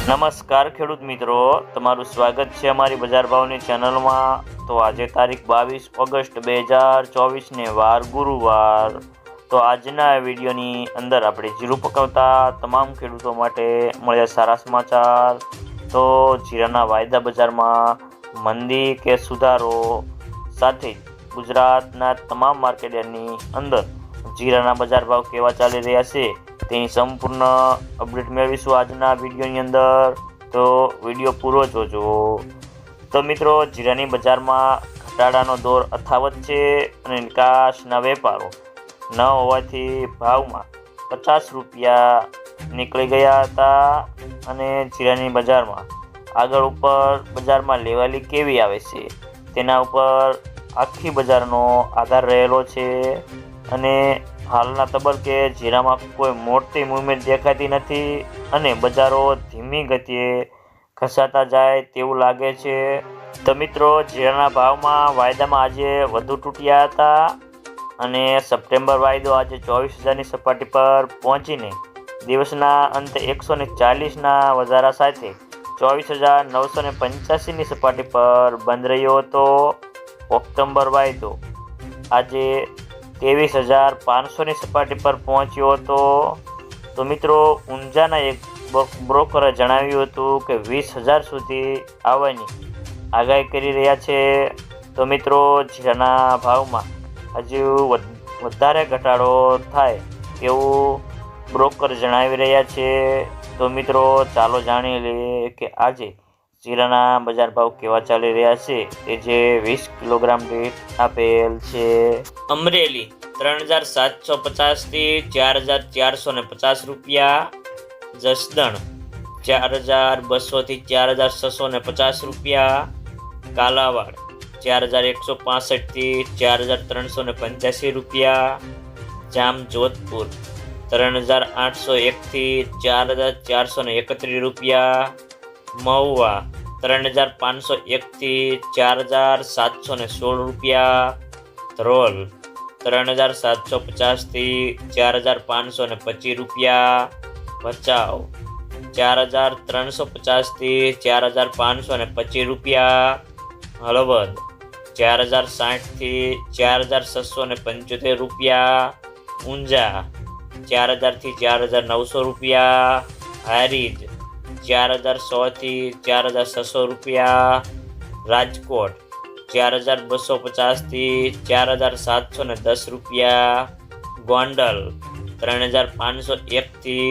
નમસ્કાર ખેડૂત મિત્રો, તમારું સ્વાગત છે અમારી બજાર ભાવની ચેનલમાં। તો આજે તારીખ 22 ઓગસ્ટ 2024 ને વાર ગુરુવાર। તો આજના વિડીયોની અંદર આપણે જીરું પકવતા તમામ ખેડૂતો માટે મળ્યા સારા સમાચાર। તો જીરાના વાયદા બજારમાં મંદી કે સુધારો, સાથે ગુજરાતના તમામ માર્કેટની અંદર જીરાના બજાર ભાવ કેવા ચાલી રહ્યા છે તેની સંપૂર્ણ અપડેટ મેળવીશું આજના વિડીયોની અંદર। તો વિડીયો પૂરો જોજો। તો મિત્રો, જીરાની બજારમાં ઘટાડાનો દોર અથાવત છે અને નિકાસના વેપારો ન હોવાથી ભાવમાં 50 રૂપિયા નીકળી ગયા હતા અને જીરાની બજારમાં આગળ ઉપર બજારમાં લેવાલી કેવી આવે છે તેના ઉપર આખી બજારનો આધાર રહેલો છે અને હાલના તબક્કે જીરામાં કોઈ મોટી મૂવમેન્ટ દેખાતી નથી અને બજારો ધીમી ગતિએ ખસાતા જાય તેવું લાગે છે। તો મિત્રો, જીરાના ભાવમાં વાયદામાં આજે વધુ તૂટ્યા હતા અને સપ્ટેમ્બર વાયદો આજે 24,000ની સપાટી પર પહોંચીને દિવસના અંતે 140ના વધારા સાથે 24,985ની સપાટી પર બંધ રહ્યો હતો। ઓક્ટોબર વાયદો આજે 23,500ની સપાટી પર પહોંચ્યો હતો। તો મિત્રો, ઊંઝાના એક બ્રોકરે જણાવ્યું હતું કે 20,000 સુધી આવવાની આગાહી કરી રહ્યા છે। તો મિત્રો, જીરાના ભાવમાં હજુ વધારે ઘટાડો થાય એવું બ્રોકર જણાવી રહ્યા છે। તો મિત્રો, ચાલો જાણી લઈએ કે આજે જીરાના બજાર ભાવ કેવા ચાલી રહ્યા છે તે જે 20 કિલોગ્રામ દીઠ આપેલ છે। અમરેલી 3,750 થી 4,450 રૂપિયા, જસદણ 4,200 થી 4,650 રૂપિયા, કાલાવાડ 4,165 થી 4,385 રૂપિયા, જામજોધપુર 3,801 થી 4,431 રૂપિયા, મહુવા 3,501 થી 4,716 રૂપિયા, ધ્રોલ 3,750 થી 4,525 રૂપિયા, ભચાઉ 4,350 થી 4,525 રૂપિયા, હળવદ 4,060 થી 4,675 રૂપિયા, ઊંઝા 4,000 થી 4,900 રૂપિયા, હારીજ 4,100 થી 4,600 રૂપિયા, રાજકોટ 4,250 થી 4,710 રૂપિયા, ગોંડલ 3,501 થી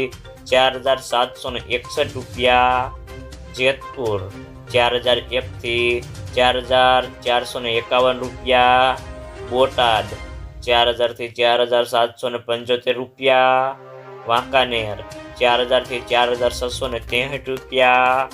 4,761 રૂપિયા, જેતપુર 4,001 થી 4,451 રૂપિયા, બોટાદ 4,000 થી 4,775 રૂપિયા, વાંકાનેર 4,000 થી 4,663 રૂપિયા,